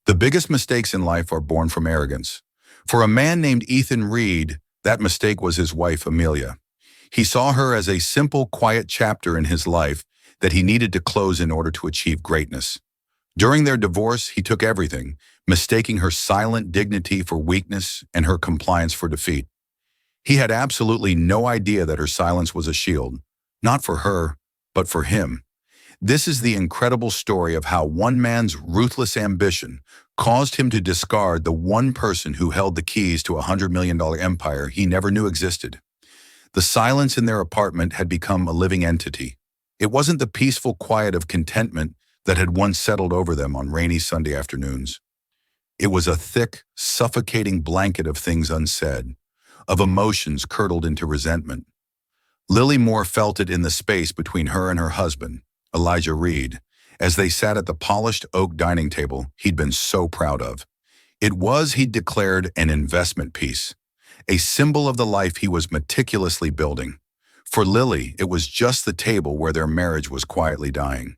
The biggest mistakes in life are born from arrogance. For a man named Ethan Reed, that mistake was his wife, Amelia. He saw her as a simple, quiet chapter in his life that he needed to close in order to achieve greatness. During their divorce, he took everything, mistaking her silent dignity for weakness and her compliance for defeat. He had absolutely no idea that her silence was a shield, not for her, but for him. This is the incredible story of how one man's ruthless ambition caused him to discard the one person who held the keys to a $100 million empire he never knew existed. The silence in their apartment had become a living entity. It wasn't the peaceful quiet of contentment that had once settled over them on rainy Sunday afternoons. It was a thick, suffocating blanket of things unsaid, of emotions curdled into resentment. Lily Moore felt it in the space between her and her husband, Elijah Reed, as they sat at the polished oak dining table he'd been so proud of. It was, he declared, an investment piece, a symbol of the life he was meticulously building. For Lily, it was just the table where their marriage was quietly dying.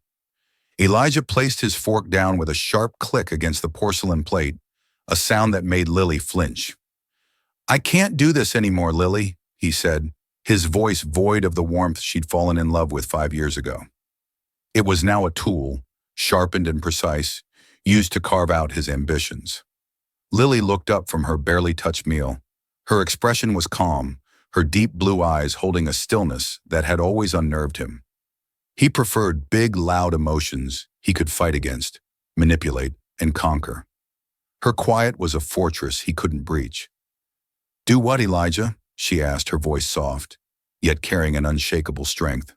Elijah placed his fork down with a sharp click against the porcelain plate, a sound that made Lily flinch. "I can't do this anymore, Lily," he said, his voice void of the warmth she'd fallen in love with 5 years ago. It was now a tool, sharpened and precise, used to carve out his ambitions. Lily looked up from her barely touched meal. Her expression was calm, her deep blue eyes holding a stillness that had always unnerved him. He preferred big, loud emotions he could fight against, manipulate, and conquer. Her quiet was a fortress he couldn't breach. "Do what, Elijah?" she asked, her voice soft, yet carrying an unshakable strength.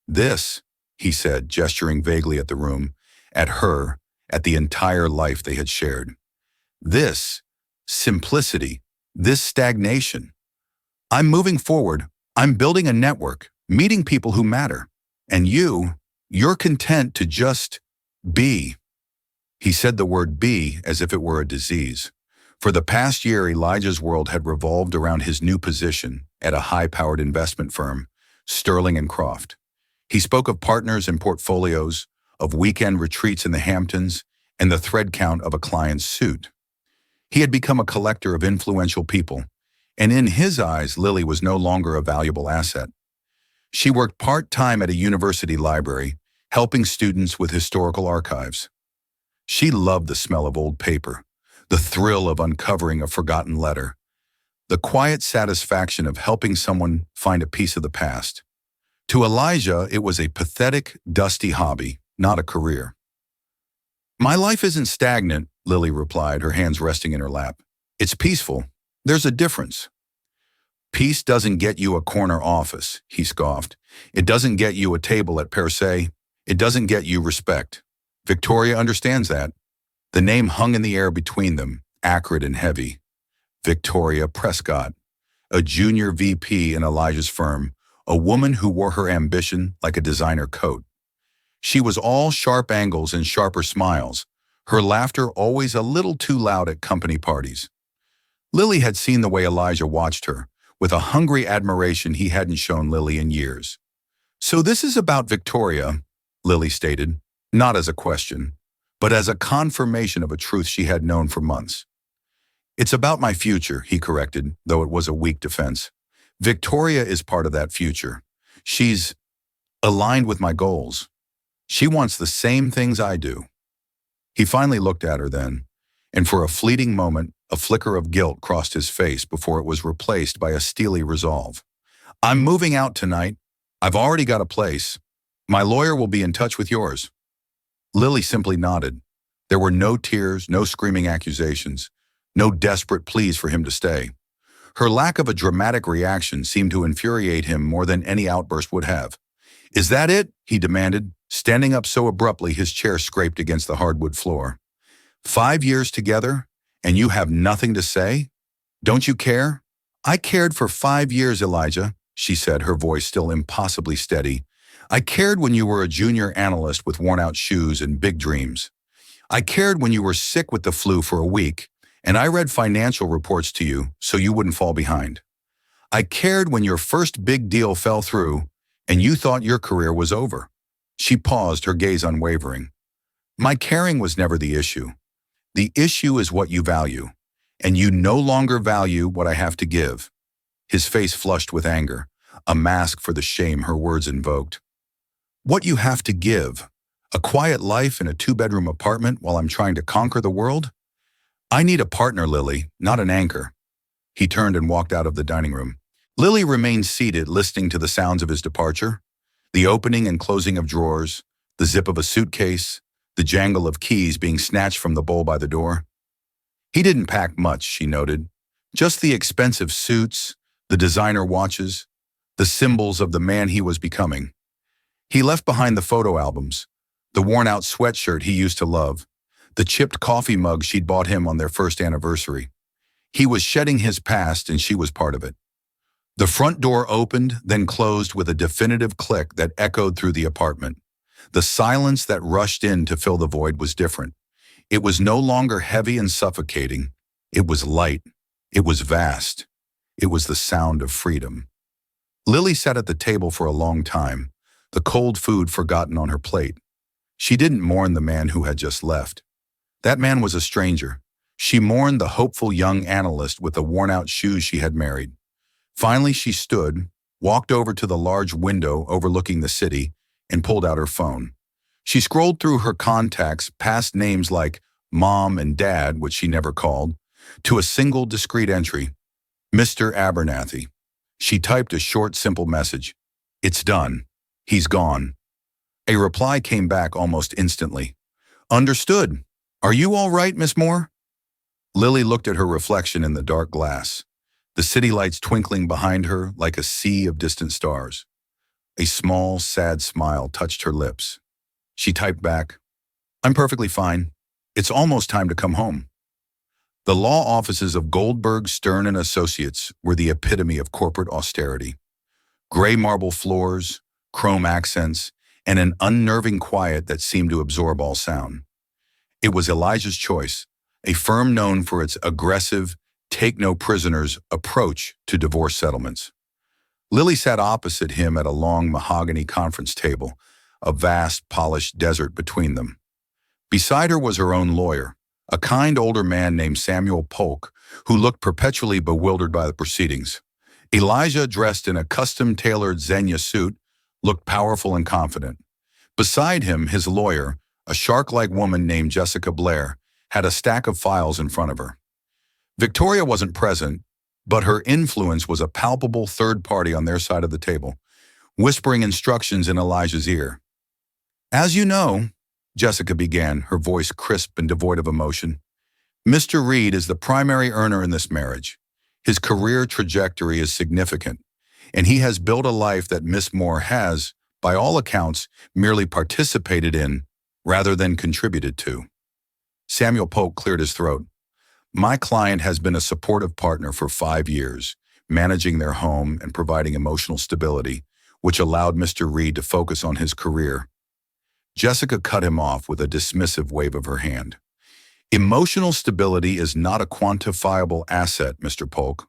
"This," he said, gesturing vaguely at the room, at her, at the entire life they had shared. "This simplicity, this stagnation. I'm moving forward. I'm building a network, meeting people who matter. And you're content to just be." He said the word be as if it were a disease. For the past year, Elijah's world had revolved around his new position at a high-powered investment firm, Sterling and Croft. He spoke of partners and portfolios, of weekend retreats in the Hamptons, and the thread count of a client's suit. He had become a collector of influential people, and in his eyes, Lily was no longer a valuable asset. She worked part-time at a university library, helping students with historical archives. She loved the smell of old paper, the thrill of uncovering a forgotten letter, the quiet satisfaction of helping someone find a piece of the past. To Elijah, it was a pathetic, dusty hobby, not a career. "My life isn't stagnant," Lily replied, her hands resting in her lap. "It's peaceful. There's a difference." "Peace doesn't get you a corner office," he scoffed. "It doesn't get you a table at Per Se. It doesn't get you respect. Victoria understands that." The name hung in the air between them, acrid and heavy. Victoria Prescott, a junior VP in Elijah's firm, a woman who wore her ambition like a designer coat. She was all sharp angles and sharper smiles, her laughter always a little too loud at company parties. Lily had seen the way Elijah watched her, with a hungry admiration he hadn't shown Lily in years. "So this is about Victoria," Lily stated, not as a question, but as a confirmation of a truth she had known for months. "It's about my future," he corrected, though it was a weak defense. "Victoria is part of that future. She's aligned with my goals. She wants the same things I do." He finally looked at her then, and for a fleeting moment, a flicker of guilt crossed his face before it was replaced by a steely resolve. "I'm moving out tonight. I've already got a place. My lawyer will be in touch with yours." Lily simply nodded. There were no tears, no screaming accusations, no desperate pleas for him to stay. Her lack of a dramatic reaction seemed to infuriate him more than any outburst would have. "Is that it?" he demanded, standing up so abruptly his chair scraped against the hardwood floor. 5 years together, and you have nothing to say? Don't you care?" "I cared for 5 years, Elijah," she said, her voice still impossibly steady. "I cared when you were a junior analyst with worn-out shoes and big dreams. I cared when you were sick with the flu for a week, and I read financial reports to you so you wouldn't fall behind. I cared when your first big deal fell through, and you thought your career was over." She paused, her gaze unwavering. "My caring was never the issue. The issue is what you value, and you no longer value what I have to give. His face flushed with anger, a mask for the shame her words invoked. What you have to give? A quiet life in a two-bedroom apartment while I'm trying to conquer the world? I need a partner, Lily, not an anchor. He turned and walked out of the dining room. Lily remained seated, listening to the sounds of his departure. The opening and closing of drawers, the zip of a suitcase, the jangle of keys being snatched from the bowl by the door. He didn't pack much, she noted. Just the expensive suits, the designer watches, the symbols of the man he was becoming. He left behind the photo albums, the worn-out sweatshirt he used to love, the chipped coffee mug she'd bought him on their first anniversary. He was shedding his past, and she was part of it. The front door opened, then closed with a definitive click that echoed through the apartment. The silence that rushed in to fill the void was different. It was no longer heavy and suffocating. It was light. It was vast. It was the sound of freedom. Lily sat at the table for a long time, the cold food forgotten on her plate. She didn't mourn the man who had just left. That man was a stranger. She mourned the hopeful young analyst with the worn-out shoes she had married. Finally, she stood, walked over to the large window overlooking the city, and pulled out her phone. She scrolled through her contacts past names like Mom and Dad, which she never called, to a single discreet entry, Mr. Abernathy. She typed a short, simple message. It's done. He's gone. A reply came back almost instantly. Understood. Are you all right, Miss Moore? Lily looked at her reflection in the dark glass, the city lights twinkling behind her like a sea of distant stars. A small, sad smile touched her lips. She typed back, I'm perfectly fine. It's almost time to come home. The law offices of Goldberg, Stern & Associates were the epitome of corporate austerity. Gray marble floors, chrome accents, and an unnerving quiet that seemed to absorb all sound. It was Elijah's Choice, a firm known for its aggressive, take-no-prisoners approach to divorce settlements. Lily sat opposite him at a long mahogany conference table, a vast, polished desert between them. Beside her was her own lawyer, a kind older man named Samuel Polk, who looked perpetually bewildered by the proceedings. Elijah, dressed in a custom-tailored Xenia suit, looked powerful and confident. Beside him, his lawyer, a shark-like woman named Jessica Blair, had a stack of files in front of her. Victoria wasn't present, but her influence was a palpable third party on their side of the table, whispering instructions in Elijah's ear. As you know, Jessica began, her voice crisp and devoid of emotion, Mr. Reed is the primary earner in this marriage. His career trajectory is significant, and he has built a life that Miss Moore has, by all accounts, merely participated in rather than contributed to. Samuel Polk cleared his throat. My client has been a supportive partner for 5 years, managing their home and providing emotional stability, which allowed Mr. Reed to focus on his career. Jessica cut him off with a dismissive wave of her hand. Emotional stability is not a quantifiable asset, Mr. Polk.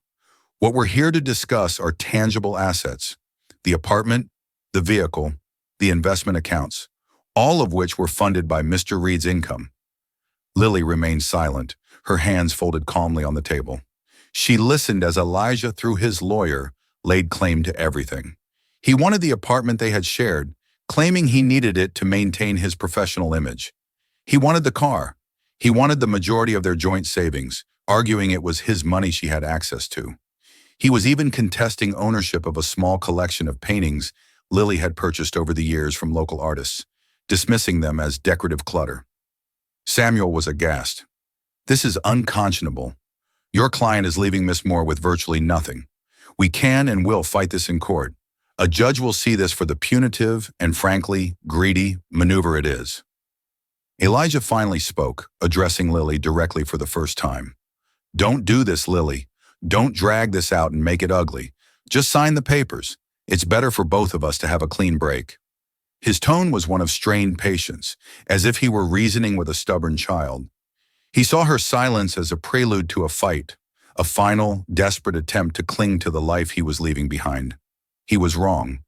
What we're here to discuss are tangible assets, the apartment, the vehicle, the investment accounts, all of which were funded by Mr. Reed's income. Lily remained silent, her hands folded calmly on the table. She listened as Elijah, through his lawyer, laid claim to everything. He wanted the apartment they had shared, claiming he needed it to maintain his professional image. He wanted the car. He wanted the majority of their joint savings, arguing it was his money she had access to. He was even contesting ownership of a small collection of paintings Lily had purchased over the years from local artists, dismissing them as decorative clutter. Samuel was aghast. This is unconscionable. Your client is leaving Miss Moore with virtually nothing. We can and will fight this in court. A judge will see this for the punitive and, frankly, greedy maneuver it is. Elijah finally spoke, addressing Lily directly for the first time. Don't do this, Lily. Don't drag this out and make it ugly. Just sign the papers. It's better for both of us to have a clean break. His tone was one of strained patience, as if he were reasoning with a stubborn child. He saw her silence as a prelude to a fight, a final, desperate attempt to cling to the life he was leaving behind. He was wrong.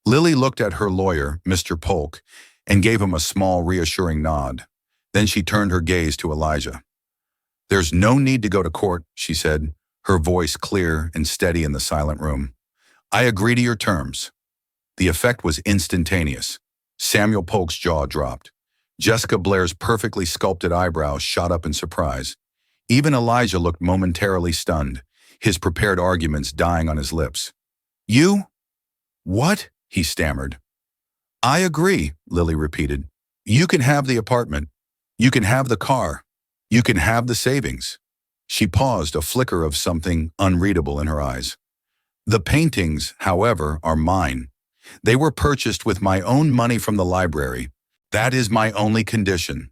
Lily looked at her lawyer, Mr. Polk, and gave him a small, reassuring nod. Then she turned her gaze to Elijah. "There's no need to go to court," she said, her voice clear and steady in the silent room. "I agree to your terms." The effect was instantaneous. Samuel Polk's jaw dropped. Jessica Blair's perfectly sculpted eyebrows shot up in surprise. Even Elijah looked momentarily stunned, his prepared arguments dying on his lips. "You? What?" he stammered. "I agree," Lily repeated. "You can have the apartment. You can have the car. You can have the savings." She paused, a flicker of something unreadable in her eyes. "The paintings, however, are mine. They were purchased with my own money from the library. That is my only condition."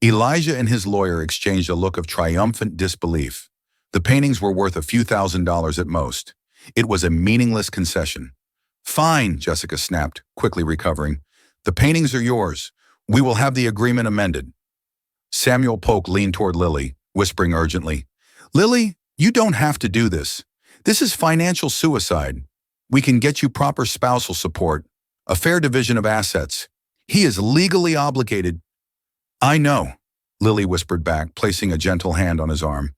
Elijah and his lawyer exchanged a look of triumphant disbelief. The paintings were worth a few $1,000s at most. It was a meaningless concession. "Fine," Jessica snapped, quickly recovering. "The paintings are yours. We will have the agreement amended." Samuel Polk leaned toward Lily, whispering urgently, "Lily, you don't have to do this. This is financial suicide. We can get you proper spousal support, a fair division of assets. He is legally obligated." "I know," Lily whispered back, placing a gentle hand on his arm.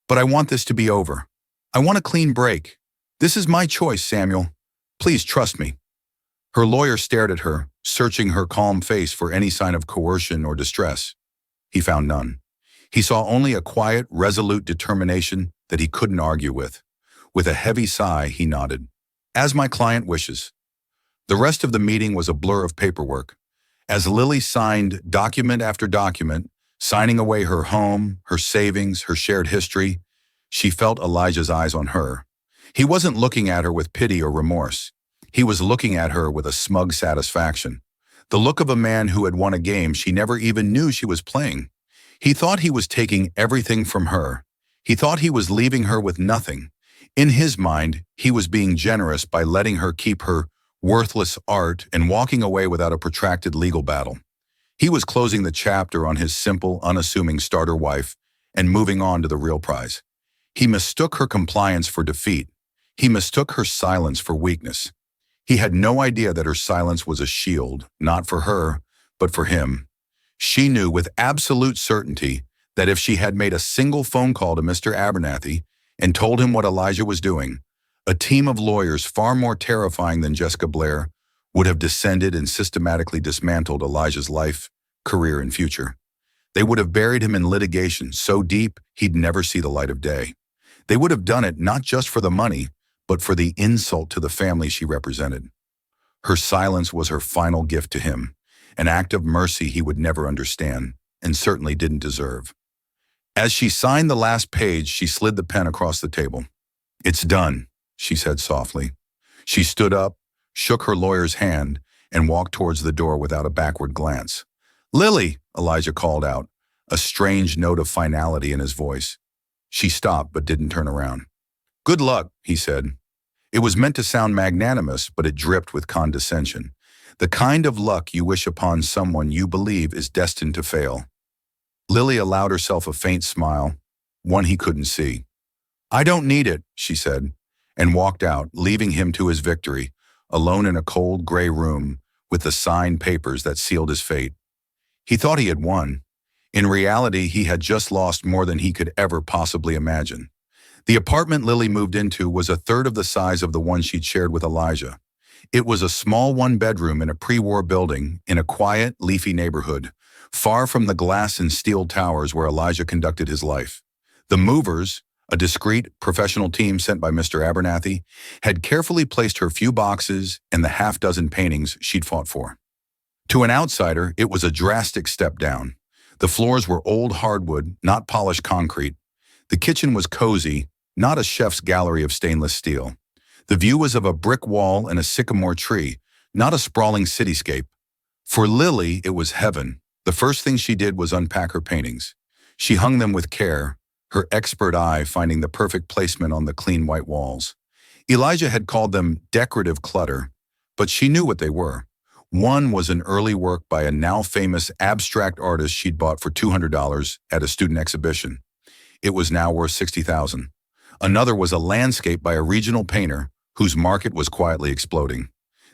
"But I want this to be over. I want a clean break. This is my choice, Samuel. Please trust me." Her lawyer stared at her, searching her calm face for any sign of coercion or distress. He found none. He saw only a quiet, resolute determination that he couldn't argue with. With a heavy sigh, he nodded. "As my client wishes." The rest of the meeting was a blur of paperwork. As Lily signed document after document, signing away her home, her savings, her shared history, she felt Elijah's eyes on her. He wasn't looking at her with pity or remorse. He was looking at her with a smug satisfaction. The look of a man who had won a game she never even knew she was playing. He thought he was taking everything from her. He thought he was leaving her with nothing. In his mind, he was being generous by letting her keep her worthless art and walking away without a protracted legal battle. He was closing the chapter on his simple, unassuming starter wife and moving on to the real prize. He mistook her compliance for defeat. He mistook her silence for weakness. He had no idea that her silence was a shield, not for her, but for him. She knew with absolute certainty that if she had made a single phone call to Mr. Abernathy and told him what Elijah was doing, a team of lawyers far more terrifying than Jessica Blair would have descended and systematically dismantled Elijah's life, career, and future. They would have buried him in litigation so deep he'd never see the light of day. They would have done it not just for the money, but for the insult to the family she represented. Her silence was her final gift to him, an act of mercy he would never understand, and certainly didn't deserve. As she signed the last page, she slid the pen across the table. "It's done," she said softly. She stood up, shook her lawyer's hand, and walked towards the door without a backward glance. "Lily," Elijah called out, a strange note of finality in his voice. She stopped but didn't turn around. "Good luck," he said. It was meant to sound magnanimous, but it dripped with condescension. The kind of luck you wish upon someone you believe is destined to fail. Lily allowed herself a faint smile, one he couldn't see. "I don't need it," she said, and walked out, leaving him to his victory, alone in a cold gray room with the signed papers that sealed his fate. He thought he had won. In reality, he had just lost more than he could ever possibly imagine. The apartment Lily moved into was a third of the size of the one she'd shared with Elijah. It was a small one-bedroom in a pre-war building in a quiet, leafy neighborhood, far from the glass and steel towers where Elijah conducted his life. The movers, a discreet, professional team sent by Mr. Abernathy, had carefully placed her few boxes and the half-dozen paintings she'd fought for. To an outsider, it was a drastic step down. The floors were old hardwood, not polished concrete. The kitchen was cozy, not a chef's gallery of stainless steel. The view was of a brick wall and a sycamore tree, not a sprawling cityscape. For Lily, it was heaven. The first thing she did was unpack her paintings. She hung them with care, her expert eye finding the perfect placement on the clean white walls. Elijah had called them decorative clutter, but she knew what they were. One was an early work by a now famous abstract artist she'd bought for $200 at a student exhibition. It was now worth $60,000. Another was a landscape by a regional painter whose market was quietly exploding.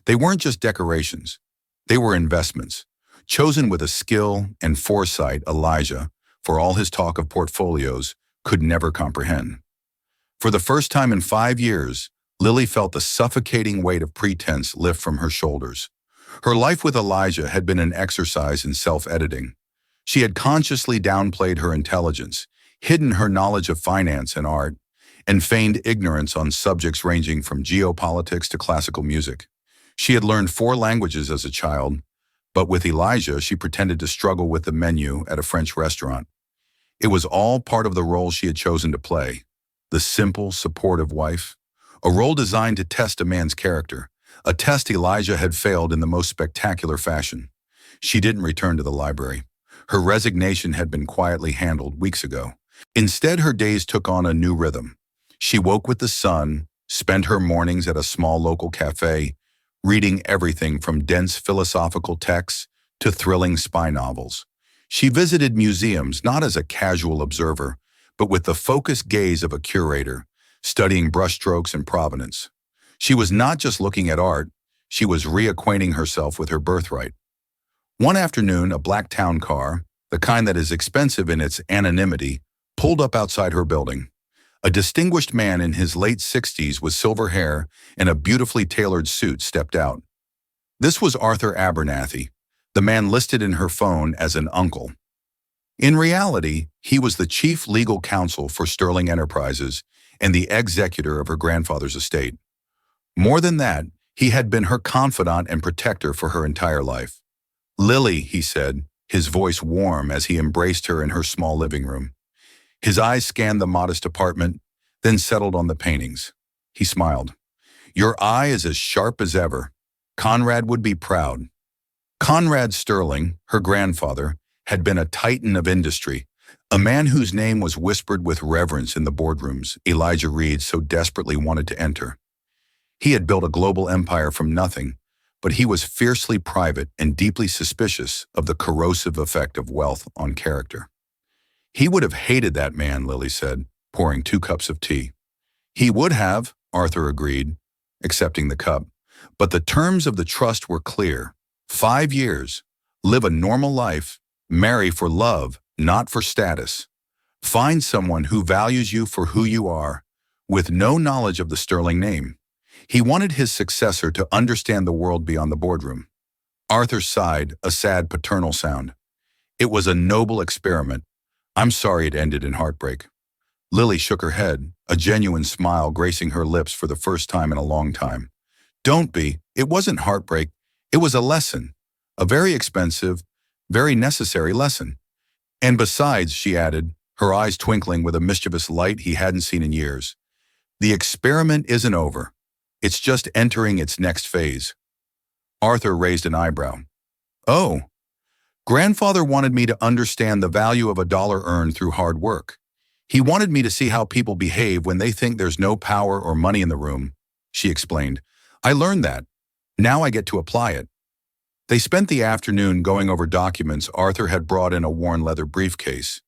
They weren't just decorations. They were investments. chosen with a skill and foresight Elijah, for all his talk of portfolios, could never comprehend. For the first time in 5 years, Lily felt the suffocating weight of pretense lift from her shoulders. Her life with Elijah had been an exercise in self-editing. She had consciously downplayed her intelligence, hidden her knowledge of finance and art, and feigned ignorance on subjects ranging from geopolitics to classical music. She had learned 4 languages as a child, but with Elijah, she pretended to struggle with the menu at a French restaurant. It was all part of the role she had chosen to play, the simple, supportive wife, a role designed to test a man's character, a test Elijah had failed in the most spectacular fashion. She didn't return to the library. Her resignation had been quietly handled weeks ago. Instead, her days took on a new rhythm. She woke with the sun, spent her mornings at a small local cafe, reading everything from dense philosophical texts to thrilling spy novels. She visited museums not as a casual observer, but with the focused gaze of a curator, studying brushstrokes and provenance. She was not just looking at art, she was reacquainting herself with her birthright. One afternoon, a black town car, the kind that is expensive in its anonymity, pulled up outside her building. A distinguished man in his late 60s with silver hair and a beautifully tailored suit stepped out. This was Arthur Abernathy, the man listed in her phone as an uncle. In reality, he was the chief legal counsel for Sterling Enterprises and the executor of her grandfather's estate. More than that, he had been her confidant and protector for her entire life. "Lily," he said, his voice warm as he embraced her in her small living room. His eyes scanned the modest apartment, then settled on the paintings. He smiled. "Your eye is as sharp as ever. Conrad would be proud." Conrad Sterling, her grandfather, had been a titan of industry, a man whose name was whispered with reverence in the boardrooms Elijah Reed so desperately wanted to enter. He had built a global empire from nothing, but he was fiercely private and deeply suspicious of the corrosive effect of wealth on character. "He would have hated that man," Lily said, pouring 2 cups of tea. "He would have," Arthur agreed, accepting the cup. But the terms of the trust were clear. 5 years. Live a normal life. Marry for love, not for status. Find someone who values you for who you are, with no knowledge of the Sterling name. He wanted his successor to understand the world beyond the boardroom. Arthur sighed, a sad paternal sound. It was a noble experiment. I'm sorry it ended in heartbreak. Lily shook her head, a genuine smile gracing her lips for the first time in a long time. Don't be. It wasn't heartbreak. It was a lesson. A very expensive, very necessary lesson. And besides, she added, her eyes twinkling with a mischievous light he hadn't seen in years, the experiment isn't over. It's just entering its next phase. Arthur raised an eyebrow. Oh. Grandfather wanted me to understand the value of a dollar earned through hard work. He wanted me to see how people behave when they think there's no power or money in the room, she explained. I learned that. Now I get to apply it. They spent the afternoon going over documents Arthur had brought in a worn leather briefcase.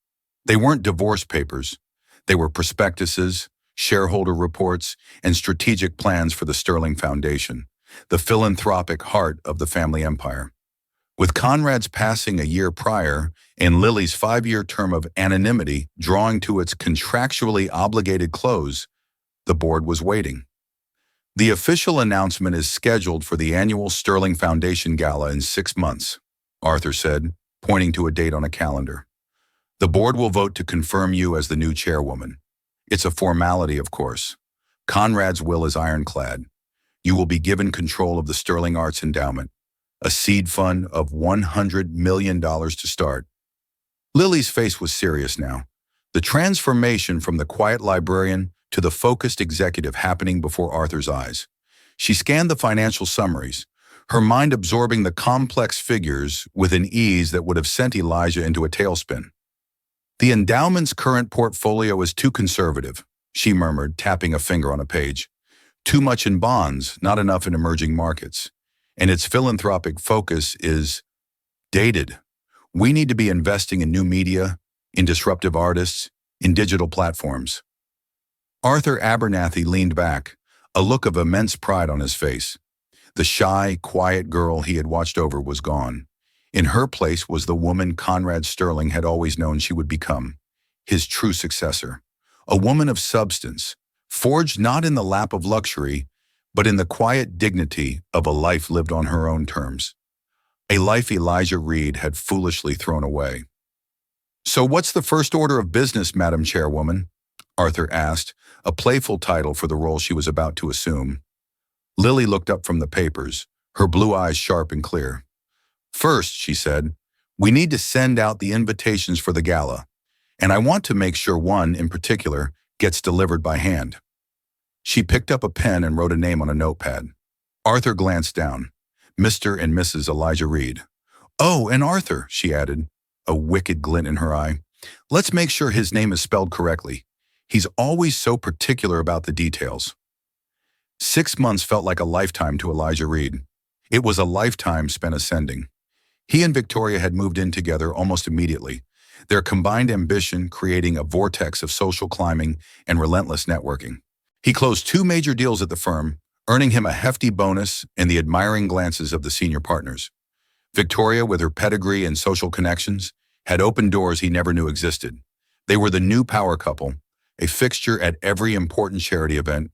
They weren't divorce papers. They were prospectuses, shareholder reports, and strategic plans for the Sterling Foundation, the philanthropic heart of the family empire. With Conrad's passing a year prior and Lily's 5-year term of anonymity drawing to its contractually obligated close, the board was waiting. The official announcement is scheduled for the annual Sterling Foundation Gala in 6 months, Arthur said, pointing to a date on a calendar. The board will vote to confirm you as the new chairwoman. It's a formality, of course. Conrad's will is ironclad. You will be given control of the Sterling Arts Endowment, a seed fund of $100 million to start. Lily's face was serious now. The transformation from the quiet librarian to the focused executive happening before Arthur's eyes. She scanned the financial summaries, her mind absorbing the complex figures with an ease that would have sent Elijah into a tailspin. The endowment's current portfolio is too conservative, she murmured, tapping a finger on a page. Too much in bonds, not enough in emerging markets. And its philanthropic focus is dated. We need to be investing in new media, in disruptive artists, in digital platforms. Arthur Abernathy leaned back, a look of immense pride on his face. The shy, quiet girl he had watched over was gone. In her place was the woman Conrad Sterling had always known she would become, his true successor. A woman of substance, forged not in the lap of luxury, but in the quiet dignity of a life lived on her own terms. A life Elijah Reed had foolishly thrown away. "So what's the first order of business, Madam Chairwoman?" Arthur asked, a playful title for the role she was about to assume. Lily looked up from the papers, her blue eyes sharp and clear. "First," she said, "we need to send out the invitations for the gala, and I want to make sure one, in particular, gets delivered by hand." She picked up a pen and wrote a name on a notepad. Arthur glanced down. Mr. and Mrs. Elijah Reed. "Oh, and Arthur," she added, a wicked glint in her eye. "Let's make sure his name is spelled correctly. He's always so particular about the details." 6 months felt like a lifetime to Elijah Reed. It was a lifetime spent ascending. He and Victoria had moved in together almost immediately, their combined ambition creating a vortex of social climbing and relentless networking. He closed 2 major deals at the firm, earning him a hefty bonus and the admiring glances of the senior partners. Victoria, with her pedigree and social connections, had opened doors he never knew existed. They were the new power couple, a fixture at every important charity event,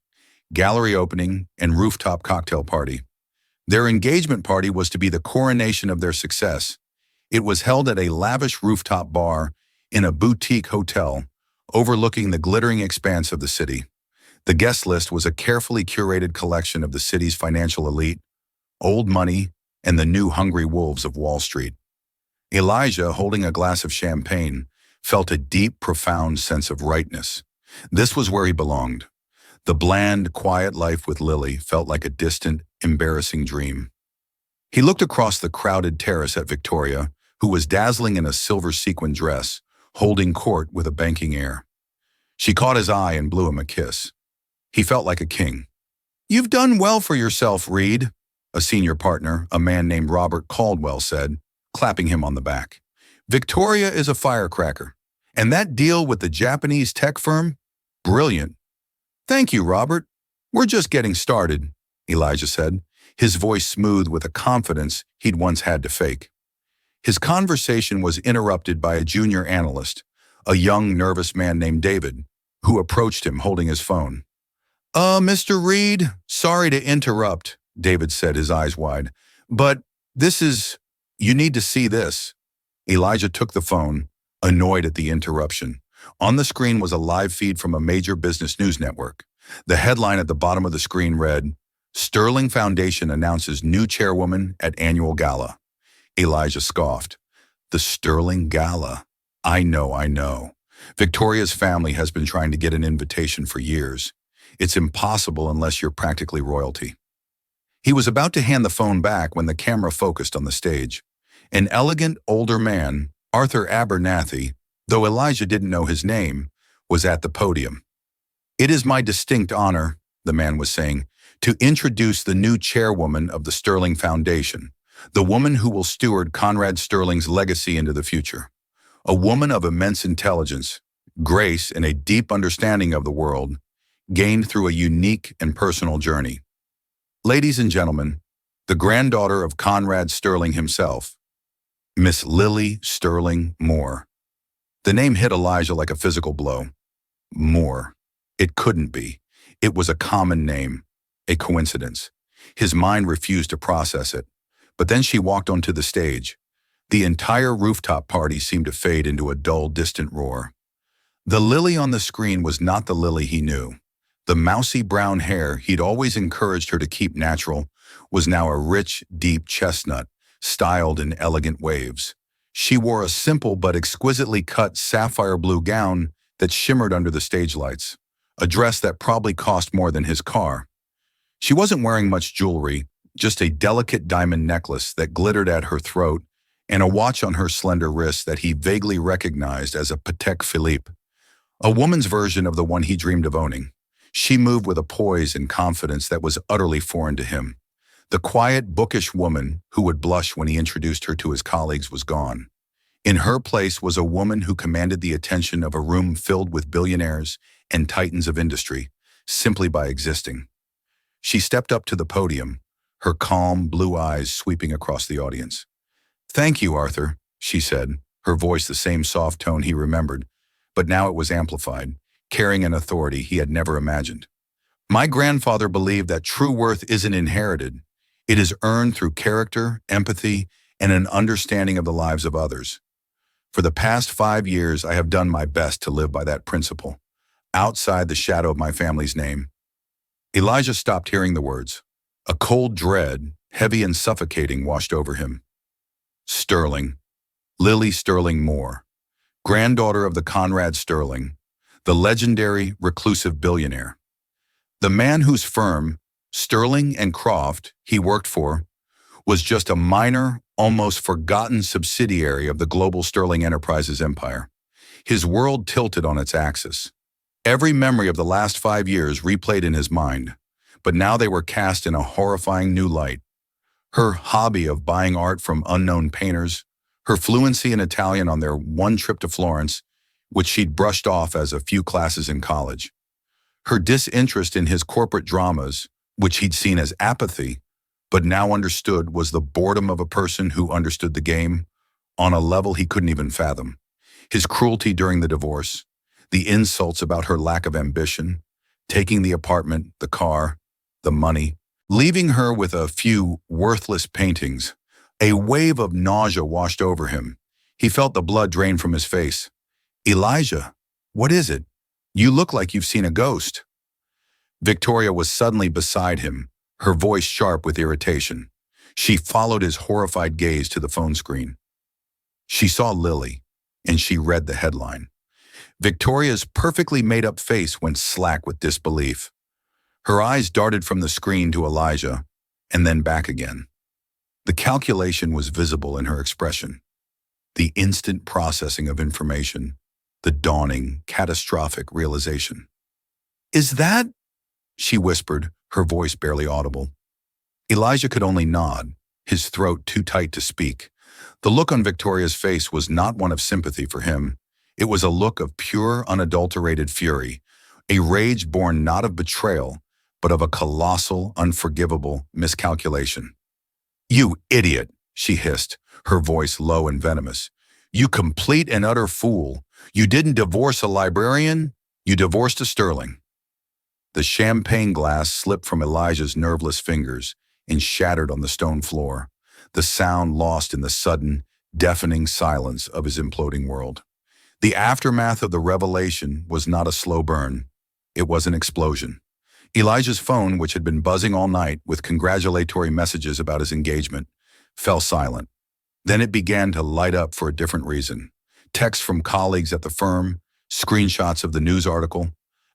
gallery opening, and rooftop cocktail party. Their engagement party was to be the coronation of their success. It was held at a lavish rooftop bar in a boutique hotel, overlooking the glittering expanse of the city. The guest list was a carefully curated collection of the city's financial elite, old money, and the new hungry wolves of Wall Street. Elijah, holding a glass of champagne, felt a deep, profound sense of rightness. This was where he belonged. The bland, quiet life with Lily felt like a distant, embarrassing dream. He looked across the crowded terrace at Victoria, who was dazzling in a silver sequin dress, holding court with a banking air. She caught his eye and blew him a kiss. He felt like a king. "You've done well for yourself, Reed," a senior partner, a man named Robert Caldwell, said, clapping him on the back. "Victoria is a firecracker. And that deal with the Japanese tech firm? Brilliant." "Thank you, Robert. We're just getting started," Elijah said, his voice smooth with a confidence he'd once had to fake. His conversation was interrupted by a junior analyst, a young, nervous man named David, who approached him holding his phone. Mr. Reed, sorry to interrupt," David said, his eyes wide, "but you need to see this." Elijah took the phone, annoyed at the interruption. On the screen was a live feed from a major business news network. The headline at the bottom of the screen read, "Sterling Foundation announces new chairwoman at annual gala." Elijah scoffed. "The Sterling Gala. I know. Victoria's family has been trying to get an invitation for years. It's impossible unless you're practically royalty." He was about to hand the phone back when the camera focused on the stage. An elegant, older man, Arthur Abernathy, though Elijah didn't know his name, was at the podium. "It is my distinct honor," the man was saying, "to introduce the new chairwoman of the Sterling Foundation, the woman who will steward Conrad Sterling's legacy into the future. A woman of immense intelligence, grace, and a deep understanding of the world, gained through a unique and personal journey. Ladies and gentlemen, the granddaughter of Conrad Sterling himself, Miss Lily Sterling Moore." The name hit Elijah like a physical blow. Moore. It couldn't be. It was a common name, a coincidence. His mind refused to process it. But then she walked onto the stage. The entire rooftop party seemed to fade into a dull, distant roar. The Lily on the screen was not the Lily he knew. The mousy brown hair he'd always encouraged her to keep natural was now a rich, deep chestnut, styled in elegant waves. She wore a simple but exquisitely cut sapphire blue gown that shimmered under the stage lights, a dress that probably cost more than his car. She wasn't wearing much jewelry, just a delicate diamond necklace that glittered at her throat and a watch on her slender wrist that he vaguely recognized as a Patek Philippe, a woman's version of the one he dreamed of owning. She moved with a poise and confidence that was utterly foreign to him. The quiet, bookish woman who would blush when he introduced her to his colleagues was gone. In her place was a woman who commanded the attention of a room filled with billionaires and titans of industry, simply by existing. She stepped up to the podium, her calm, blue eyes sweeping across the audience. "Thank you, Arthur," she said, her voice the same soft tone he remembered, but now it was amplified, carrying an authority he had never imagined. "My grandfather believed that true worth isn't inherited. It is earned through character, empathy, and an understanding of the lives of others. For the past 5 years, I have done my best to live by that principle, outside the shadow of my family's name." Elijah stopped hearing the words. A cold dread, heavy and suffocating, washed over him. Sterling, Lily Sterling Moore, granddaughter of the Conrad Sterling, the legendary reclusive billionaire. The man whose firm, Sterling and Croft, he worked for, was just a minor, almost forgotten subsidiary of the global Sterling Enterprises empire. His world tilted on its axis. Every memory of the last 5 years replayed in his mind, but now they were cast in a horrifying new light. Her hobby of buying art from unknown painters, her fluency in Italian on their one trip to Florence, which she'd brushed off as a few classes in college, her disinterest in his corporate dramas, which he'd seen as apathy, but now understood was the boredom of a person who understood the game on a level he couldn't even fathom. His cruelty during the divorce, the insults about her lack of ambition, taking the apartment, the car, the money, leaving her with a few worthless paintings. A wave of nausea washed over him. He felt the blood drain from his face. "Elijah, what is it? You look like you've seen a ghost." Victoria was suddenly beside him, her voice sharp with irritation. She followed his horrified gaze to the phone screen. She saw Lily, and she read the headline. Victoria's perfectly made-up face went slack with disbelief. Her eyes darted from the screen to Elijah, and then back again. The calculation was visible in her expression. The instant processing of information, the dawning, catastrophic realization. "Is that?" she whispered, her voice barely audible. Elijah could only nod, his throat too tight to speak. The look on Victoria's face was not one of sympathy for him. It was a look of pure, unadulterated fury, a rage born not of betrayal, but of a colossal, unforgivable miscalculation. "You idiot," she hissed, her voice low and venomous. "You complete and utter fool. You didn't divorce a librarian, you divorced a Sterling." The champagne glass slipped from Elijah's nerveless fingers and shattered on the stone floor, the sound lost in the sudden, deafening silence of his imploding world. The aftermath of the revelation was not a slow burn. It was an explosion. Elijah's phone, which had been buzzing all night with congratulatory messages about his engagement, fell silent. Then it began to light up for a different reason. Texts from colleagues at the firm, screenshots of the news article,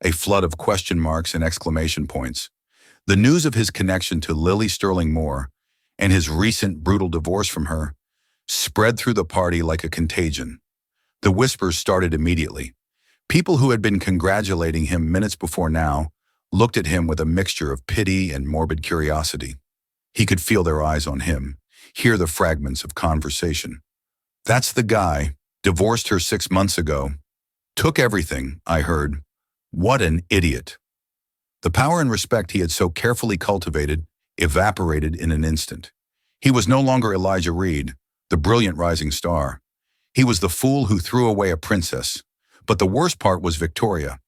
a flood of question marks and exclamation points. The news of his connection to Lily Sterling Moore and his recent brutal divorce from her spread through the party like a contagion. The whispers started immediately. People who had been congratulating him minutes before now looked at him with a mixture of pity and morbid curiosity. He could feel their eyes on him, hear the fragments of conversation. "That's the guy. Divorced her 6 months ago. Took everything, I heard. What an idiot." The power and respect he had so carefully cultivated evaporated in an instant. He was no longer Elijah Reed, the brilliant rising star. He was the fool who threw away a princess. But the worst part was Victoria.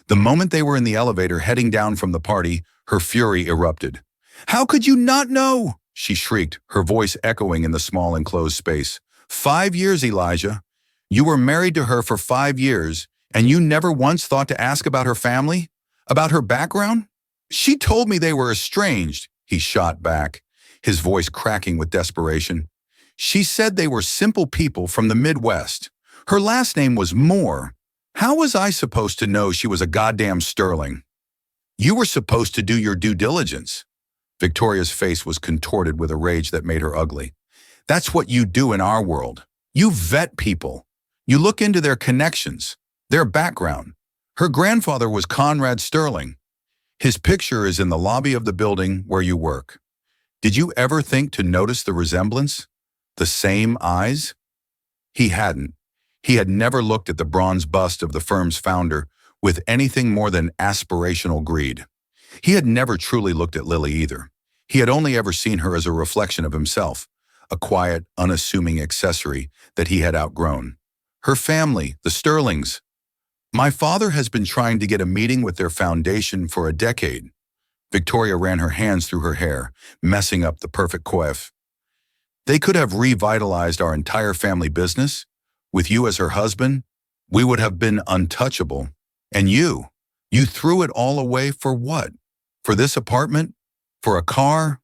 The moment they were in the elevator heading down from the party, her fury erupted. "How could you not know?" she shrieked, her voice echoing in the small enclosed space. 5 years, Elijah. You were married to her for 5 years, and you never once thought to ask about her family? About her background? "She told me they were estranged," he shot back, his voice cracking with desperation. "She said they were simple people from the Midwest. Her last name was Moore. How was I supposed to know she was a goddamn Sterling?" "You were supposed to do your due diligence." Victoria's face was contorted with a rage that made her ugly. "That's what you do in our world. You vet people. You look into their connections, their background. Her grandfather was Conrad Sterling. His picture is in the lobby of the building where you work. Did you ever think to notice the resemblance? The same eyes?" He hadn't. He had never looked at the bronze bust of the firm's founder with anything more than aspirational greed. He had never truly looked at Lily either. He had only ever seen her as a reflection of himself, a quiet, unassuming accessory that he had outgrown. Her family, the Sterlings. My father has been trying to get a meeting with their foundation for a decade. Victoria ran her hands through her hair, messing up the perfect coif. They could have revitalized our entire family business. With you as her husband, we would have been untouchable. And you threw it all away for what? For this apartment? For a car?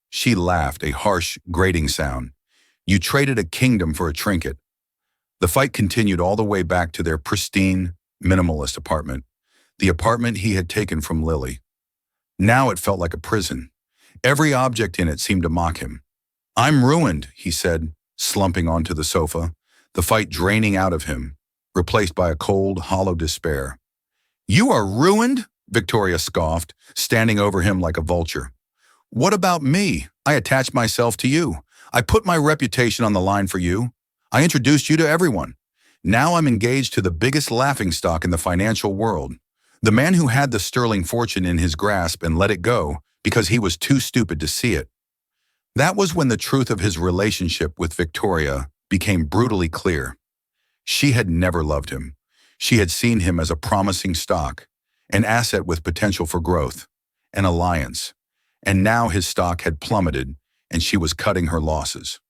She laughed, a harsh, grating sound. You traded a kingdom for a trinket. The fight continued all the way back to their pristine, minimalist apartment, the apartment he had taken from Lily. Now it felt like a prison. Every object in it seemed to mock him. I'm ruined, he said, slumping onto the sofa, the fight draining out of him, replaced by a cold, hollow despair. You are ruined? Victoria scoffed, standing over him like a vulture. What about me? I attached myself to you. I put my reputation on the line for you. I introduced you to everyone. Now I'm engaged to the biggest laughingstock in the financial world. The man who had the sterling fortune in his grasp and let it go because he was too stupid to see it. That was when the truth of his relationship with Victoria became brutally clear. She had never loved him. She had seen him as a promising stock, an asset with potential for growth, an alliance. And now his stock had plummeted, and she was cutting her losses.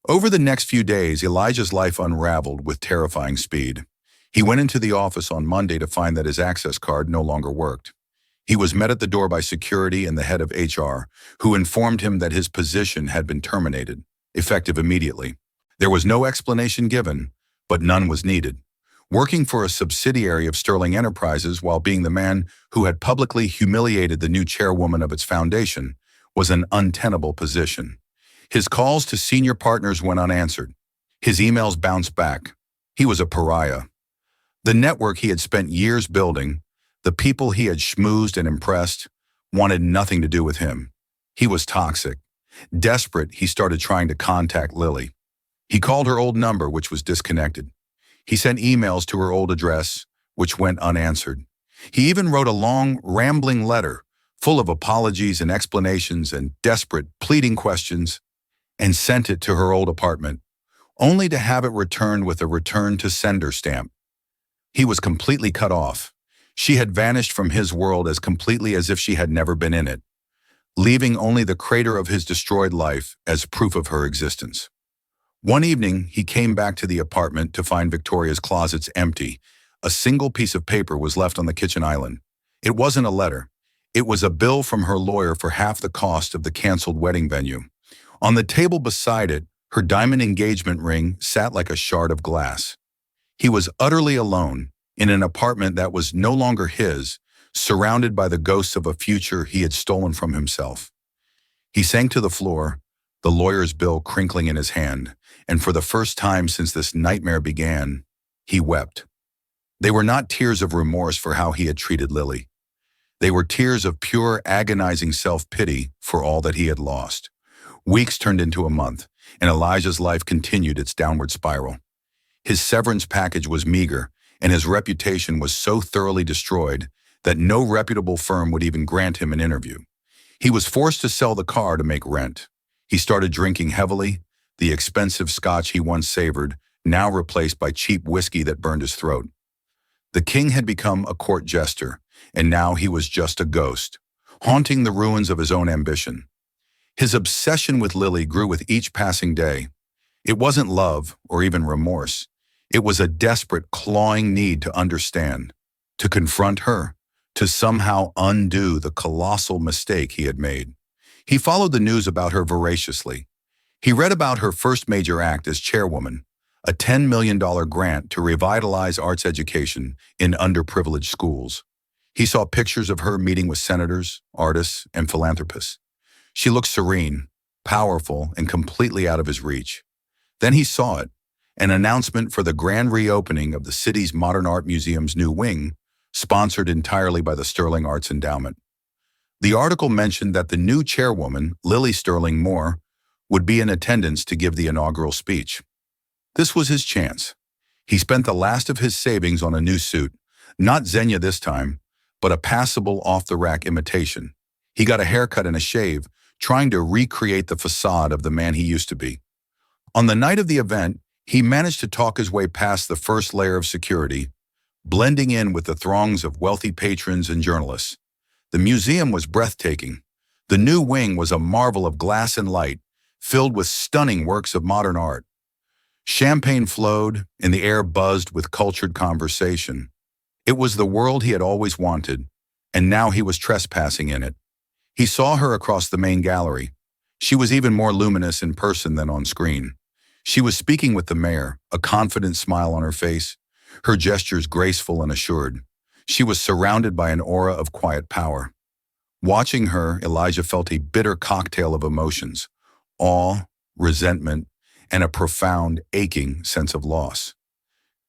Over the next few days, Elijah's life unraveled with terrifying speed. He went into the office on Monday to find that his access card no longer worked. He was met at the door by security and the head of HR, who informed him that his position had been terminated, effective immediately. There was no explanation given, but none was needed. Working for a subsidiary of Sterling Enterprises while being the man who had publicly humiliated the new chairwoman of its foundation was an untenable position. His calls to senior partners went unanswered. His emails bounced back. He was a pariah. The network he had spent years building, the people he had schmoozed and impressed, wanted nothing to do with him. He was toxic. Desperate, he started trying to contact Lily. He called her old number, which was disconnected. He sent emails to her old address, which went unanswered. He even wrote a long, rambling letter, full of apologies and explanations and desperate, pleading questions, and sent it to her old apartment, only to have it returned with a return to sender stamp. He was completely cut off. She had vanished from his world as completely as if she had never been in it, leaving only the crater of his destroyed life as proof of her existence. One evening, he came back to the apartment to find Victoria's closets empty. A single piece of paper was left on the kitchen island. It wasn't a letter. It was a bill from her lawyer for half the cost of the canceled wedding venue. On the table beside it, her diamond engagement ring sat like a shard of glass. He was utterly alone, in an apartment that was no longer his, surrounded by the ghosts of a future he had stolen from himself. He sank to the floor, the lawyer's bill crinkling in his hand, and for the first time since this nightmare began, he wept. They were not tears of remorse for how he had treated Lily. They were tears of pure, agonizing self-pity for all that he had lost. Weeks turned into a month, and Elijah's life continued its downward spiral. His severance package was meager, and his reputation was so thoroughly destroyed that no reputable firm would even grant him an interview. He was forced to sell the car to make rent. He started drinking heavily, the expensive scotch he once savored, now replaced by cheap whiskey that burned his throat. The king had become a court jester, and now he was just a ghost, haunting the ruins of his own ambition. His obsession with Lily grew with each passing day. It wasn't love or even remorse. It was a desperate, clawing need to understand, to confront her, to somehow undo the colossal mistake he had made. He followed the news about her voraciously. He read about her first major act as chairwoman, a $10 million grant to revitalize arts education in underprivileged schools. He saw pictures of her meeting with senators, artists, and philanthropists. She looked serene, powerful, and completely out of his reach. Then he saw it, an announcement for the grand reopening of the city's Modern Art Museum's new wing, sponsored entirely by the Sterling Arts Endowment. The article mentioned that the new chairwoman, Lily Sterling Moore, would be in attendance to give the inaugural speech. This was his chance. He spent the last of his savings on a new suit, not Xenia this time, but a passable off-the-rack imitation. He got a haircut and a shave, trying to recreate the facade of the man he used to be. On the night of the event, he managed to talk his way past the first layer of security, blending in with the throngs of wealthy patrons and journalists. The museum was breathtaking. The new wing was a marvel of glass and light, filled with stunning works of modern art. Champagne flowed, and the air buzzed with cultured conversation. It was the world he had always wanted, and now he was trespassing in it. He saw her across the main gallery. She was even more luminous in person than on screen. She was speaking with the mayor, a confident smile on her face, her gestures graceful and assured. She was surrounded by an aura of quiet power. Watching her, Elijah felt a bitter cocktail of emotions: awe, resentment, and a profound, aching sense of loss.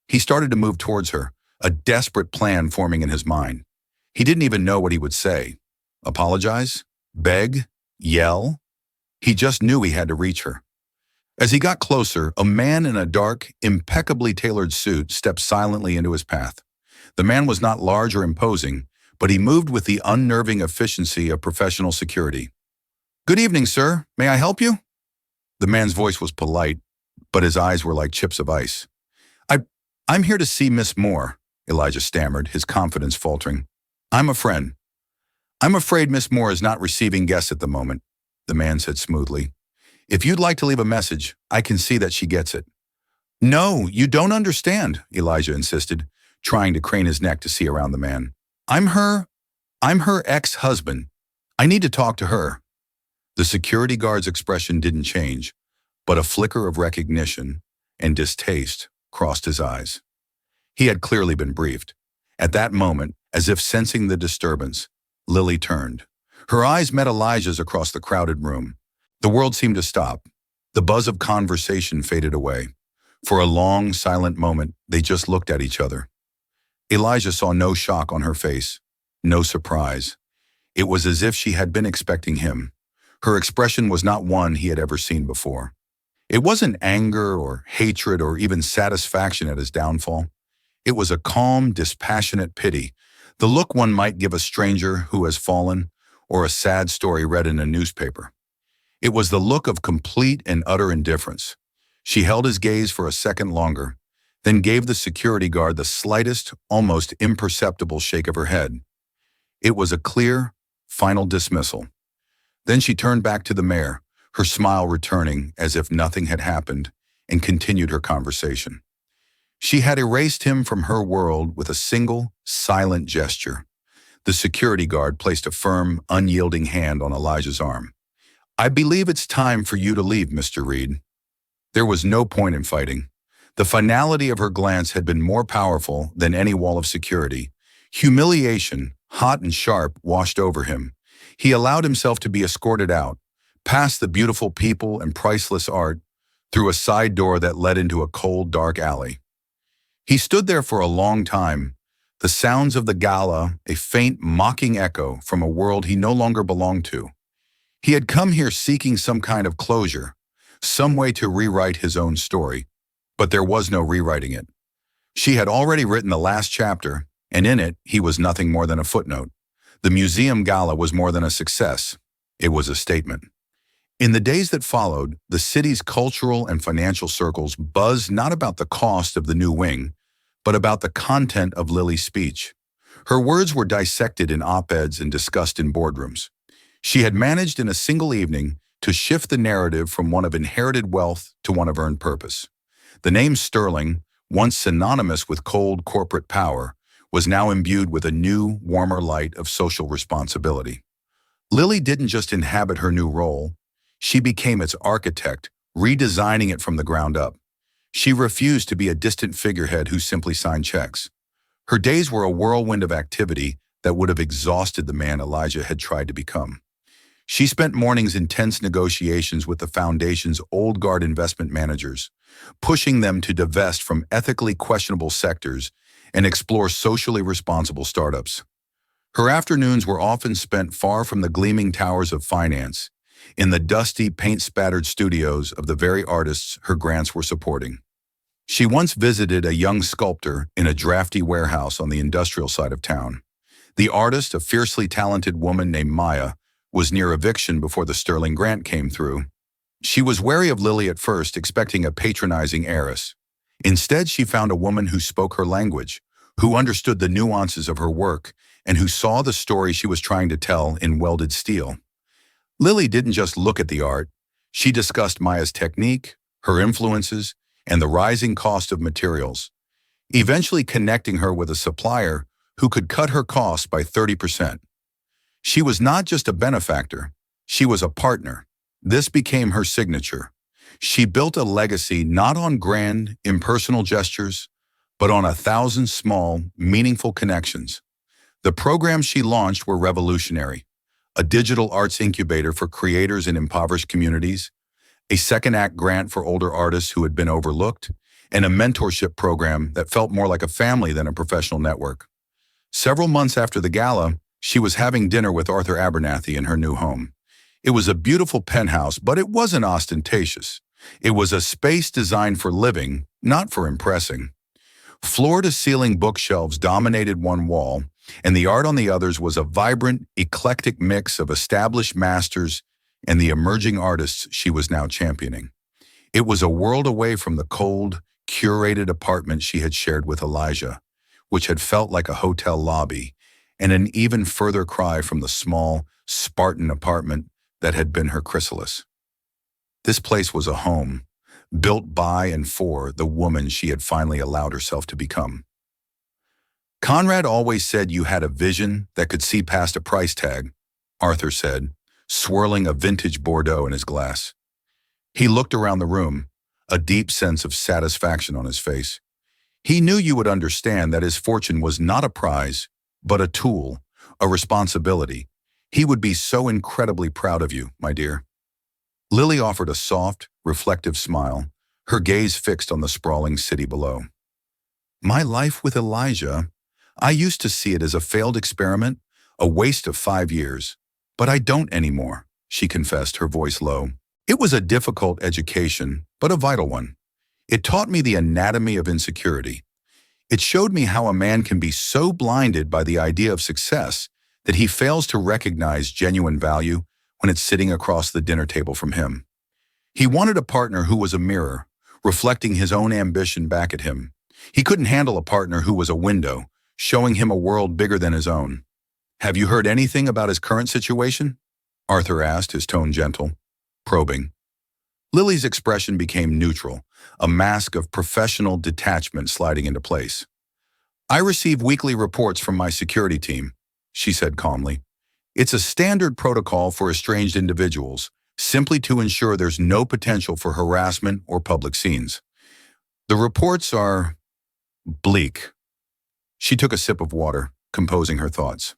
He started to move towards her, a desperate plan forming in his mind. He didn't even know what he would say. Apologize? Beg? Yell? He just knew he had to reach her. As he got closer, a man in a dark, impeccably tailored suit stepped silently into his path. The man was not large or imposing, but he moved with the unnerving efficiency of professional security. "Good evening, sir. May I help you?" The man's voice was polite, but his eyes were like chips of ice. I'm here to see Miss Moore," Elijah stammered, his confidence faltering. "I'm a friend." "I'm afraid Miss Moore is not receiving guests at the moment," the man said smoothly. "If you'd like to leave a message, I can see that she gets it." "No, you don't understand," Elijah insisted, trying to crane his neck to see around the man. I'm her ex-husband. I need to talk to her." The security guard's expression didn't change, but a flicker of recognition and distaste crossed his eyes. He had clearly been briefed. At that moment, as if sensing the disturbance, Lily turned. Her eyes met Elijah's across the crowded room. The world seemed to stop. The buzz of conversation faded away. For a long, silent moment, they just looked at each other. Elijah saw no shock on her face, no surprise. It was as if she had been expecting him. Her expression was not one he had ever seen before. It wasn't anger or hatred or even satisfaction at his downfall. It was a calm, dispassionate pity, the look one might give a stranger who has fallen, or a sad story read in a newspaper. It was the look of complete and utter indifference. She held his gaze for a second longer, then gave the security guard the slightest, almost imperceptible shake of her head. It was a clear, final dismissal. Then she turned back to the mayor, her smile returning as if nothing had happened, and continued her conversation. She had erased him from her world with a single, silent gesture. The security guard placed a firm, unyielding hand on Elijah's arm. "I believe it's time for you to leave, Mr. Reed." There was no point in fighting. The finality of her glance had been more powerful than any wall of security. Humiliation, hot and sharp, washed over him. He allowed himself to be escorted out, past the beautiful people and priceless art, through a side door that led into a cold, dark alley. He stood there for a long time, the sounds of the gala a faint, mocking echo from a world he no longer belonged to. He had come here seeking some kind of closure, some way to rewrite his own story, but there was no rewriting it. She had already written the last chapter, and in it, he was nothing more than a footnote. The museum gala was more than a success. It was a statement. In the days that followed, the city's cultural and financial circles buzzed not about the cost of the new wing, but about the content of Lily's speech. Her words were dissected in op-eds and discussed in boardrooms. She had managed in a single evening to shift the narrative from one of inherited wealth to one of earned purpose. The name Sterling, once synonymous with cold corporate power, was now imbued with a new, warmer light of social responsibility. Lily didn't just inhabit her new role, she became its architect, redesigning it from the ground up. She refused to be a distant figurehead who simply signed checks. Her days were a whirlwind of activity that would have exhausted the man Elijah had tried to become. She spent mornings in tense negotiations with the foundation's old guard investment managers, pushing them to divest from ethically questionable sectors and explore socially responsible startups. Her afternoons were often spent far from the gleaming towers of finance, in the dusty, paint-spattered studios of the very artists her grants were supporting. She once visited a young sculptor in a drafty warehouse on the industrial side of town. The artist, a fiercely talented woman named Maya, was near eviction before the sterling grant came through. She was wary of Lily at first, expecting a patronizing heiress. Instead, she found a woman who spoke her language, who understood the nuances of her work, and who saw the story she was trying to tell in welded steel. Lily didn't just look at the art. She discussed Maya's technique, her influences, and the rising cost of materials, eventually connecting her with a supplier who could cut her costs by 30%. She was not just a benefactor, she was a partner. This became her signature. She built a legacy not on grand, impersonal gestures, but on 1,000 small, meaningful connections. The programs she launched were revolutionary: a digital arts incubator for creators in impoverished communities, a second-act grant for older artists who had been overlooked, and a mentorship program that felt more like a family than a professional network. Several months after the gala, she was having dinner with Arthur Abernathy in her new home. It was a beautiful penthouse, but it wasn't ostentatious. It was a space designed for living, not for impressing. Floor-to-ceiling bookshelves dominated one wall, and the art on the others was a vibrant, eclectic mix of established masters and the emerging artists she was now championing. It was a world away from the cold, curated apartment she had shared with Elijah, which had felt like a hotel lobby, and an even further cry from the small, Spartan apartment that had been her chrysalis. This place was a home, built by and for the woman she had finally allowed herself to become. Conrad always said you had a vision that could see past a price tag, Arthur said, swirling a vintage Bordeaux in his glass. He looked around the room, a deep sense of satisfaction on his face. He knew you would understand that his fortune was not a prize, but a tool, a responsibility. He would be so incredibly proud of you, my dear. Lily offered a soft, reflective smile, her gaze fixed on the sprawling city below. My life with Elijah, I used to see it as a failed experiment, a waste of 5 years. But I don't anymore, she confessed, her voice low. It was a difficult education, but a vital one. It taught me the anatomy of insecurity. It showed me how a man can be so blinded by the idea of success that he fails to recognize genuine value when it's sitting across the dinner table from him. He wanted a partner who was a mirror, reflecting his own ambition back at him. He couldn't handle a partner who was a window, showing him a world bigger than his own. Have you heard anything about his current situation? Arthur asked, his tone gentle, probing. Lily's expression became neutral, a mask of professional detachment sliding into place. I receive weekly reports from my security team, she said calmly. It's a standard protocol for estranged individuals, simply to ensure there's no potential for harassment or public scenes. The reports are bleak. She took a sip of water, composing her thoughts.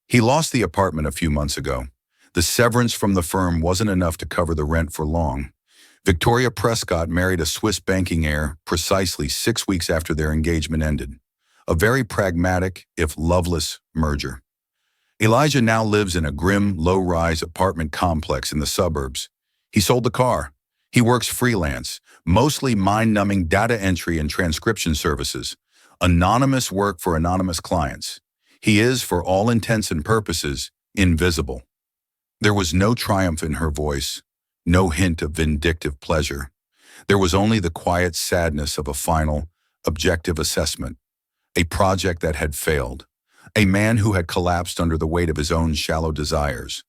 He lost the apartment a few months ago. The severance from the firm wasn't enough to cover the rent for long. Victoria Prescott married a Swiss banking heir precisely 6 weeks after their engagement ended. A very pragmatic, if loveless, merger. Elijah now lives in a grim, low-rise apartment complex in the suburbs. He sold the car. He works freelance, mostly mind-numbing data entry and transcription services. Anonymous work for anonymous clients. He is, for all intents and purposes, invisible. There was no triumph in her voice, no hint of vindictive pleasure. There was only the quiet sadness of a final, objective assessment. A project that had failed. A man who had collapsed under the weight of his own shallow desires.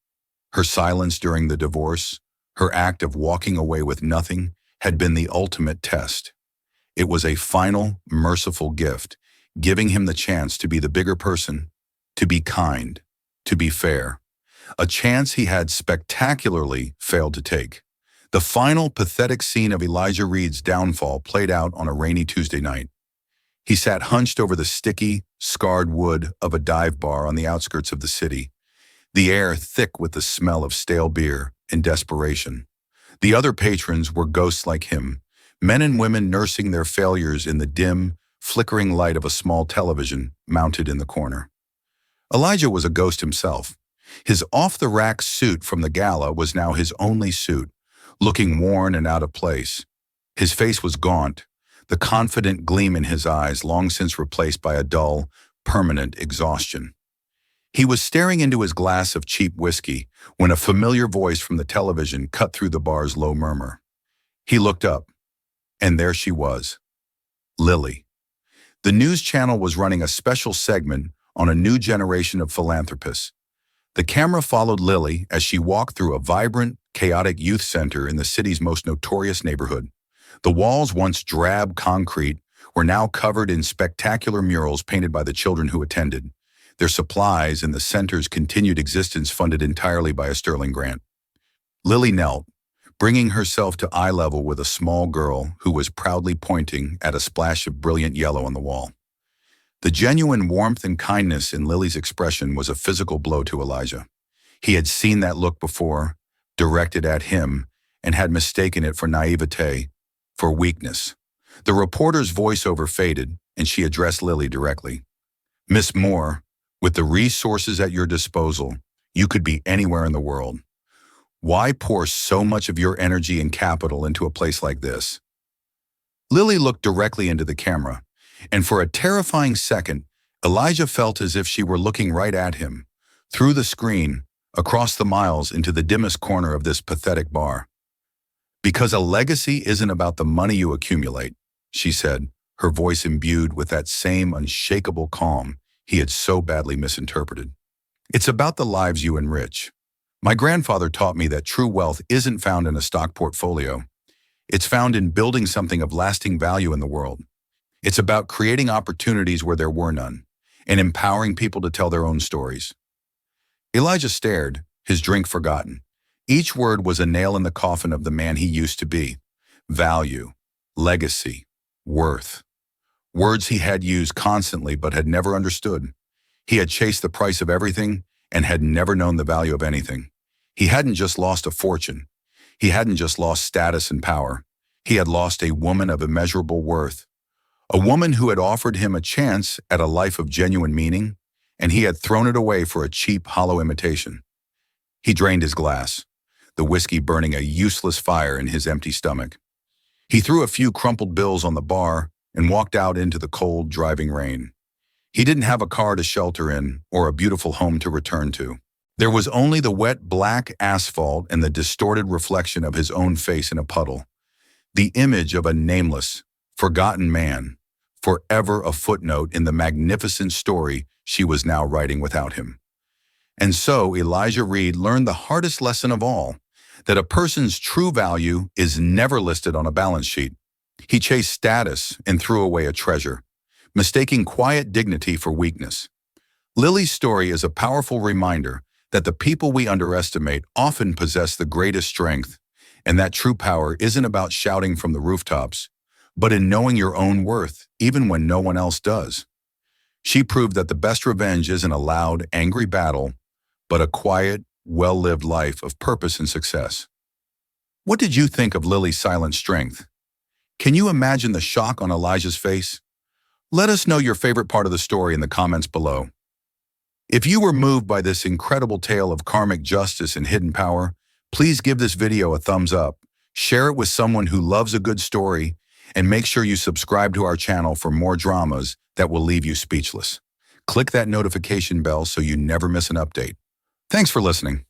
Her silence during the divorce, her act of walking away with nothing, had been the ultimate test. It was a final, merciful gift, giving him the chance to be the bigger person, to be kind, to be fair. A chance he had spectacularly failed to take. The final pathetic scene of Elijah Reed's downfall played out on a rainy Tuesday night. He sat hunched over the sticky, scarred wood of a dive bar on the outskirts of the city, the air thick with the smell of stale beer and desperation. The other patrons were ghosts like him, men and women nursing their failures in the dim, flickering light of a small television mounted in the corner. Elijah was a ghost himself. His off-the-rack suit from the gala was now his only suit, looking worn and out of place. His face was gaunt, the confident gleam in his eyes long since replaced by a dull, permanent exhaustion. He was staring into his glass of cheap whiskey when a familiar voice from the television cut through the bar's low murmur. He looked up, and there she was, Lily. The news channel was running a special segment on a new generation of philanthropists. The camera followed Lily as she walked through a vibrant, chaotic youth center in the city's most notorious neighborhood. The walls, once drab concrete, were now covered in spectacular murals painted by the children who attended, their supplies and the center's continued existence funded entirely by a sterling grant. Lily knelt, bringing herself to eye level with a small girl who was proudly pointing at a splash of brilliant yellow on the wall. The genuine warmth and kindness in Lily's expression was a physical blow to Elijah. He had seen that look before, directed at him, and had mistaken it for naivete, for weakness. The reporter's voiceover faded, and she addressed Lily directly. "Miss Moore, with the resources at your disposal, you could be anywhere in the world. Why pour so much of your energy and capital into a place like this?" Lily looked directly into the camera, and for a terrifying second, Elijah felt as if she were looking right at him, through the screen, across the miles into the dimmest corner of this pathetic bar. "Because a legacy isn't about the money you accumulate," she said, her voice imbued with that same unshakable calm he had so badly misinterpreted. "It's about the lives you enrich. My grandfather taught me that true wealth isn't found in a stock portfolio. It's found in building something of lasting value in the world. It's about creating opportunities where there were none, and empowering people to tell their own stories." Elijah stared, his drink forgotten. Each word was a nail in the coffin of the man he used to be. Value, legacy, worth. Words he had used constantly but had never understood. He had chased the price of everything and had never known the value of anything. He hadn't just lost a fortune. He hadn't just lost status and power. He had lost a woman of immeasurable worth. A woman who had offered him a chance at a life of genuine meaning, and he had thrown it away for a cheap, hollow imitation. He drained his glass, the whiskey burning a useless fire in his empty stomach. He threw a few crumpled bills on the bar and walked out into the cold, driving rain. He didn't have a car to shelter in or a beautiful home to return to. There was only the wet, black asphalt and the distorted reflection of his own face in a puddle. The image of a nameless, forgotten man, forever a footnote in the magnificent story she was now writing without him. And so Elijah Reed learned the hardest lesson of all, that a person's true value is never listed on a balance sheet. He chased status and threw away a treasure, mistaking quiet dignity for weakness. Lily's story is a powerful reminder that the people we underestimate often possess the greatest strength, and that true power isn't about shouting from the rooftops, but in knowing your own worth, even when no one else does. She proved that the best revenge isn't a loud, angry battle, but a quiet, well-lived life of purpose and success. What did you think of Lily's silent strength? Can you imagine the shock on Elijah's face? Let us know your favorite part of the story in the comments below. If you were moved by this incredible tale of karmic justice and hidden power, please give this video a thumbs up, share it with someone who loves a good story, and make sure you subscribe to our channel for more dramas that will leave you speechless. Click that notification bell so you never miss an update. Thanks for listening.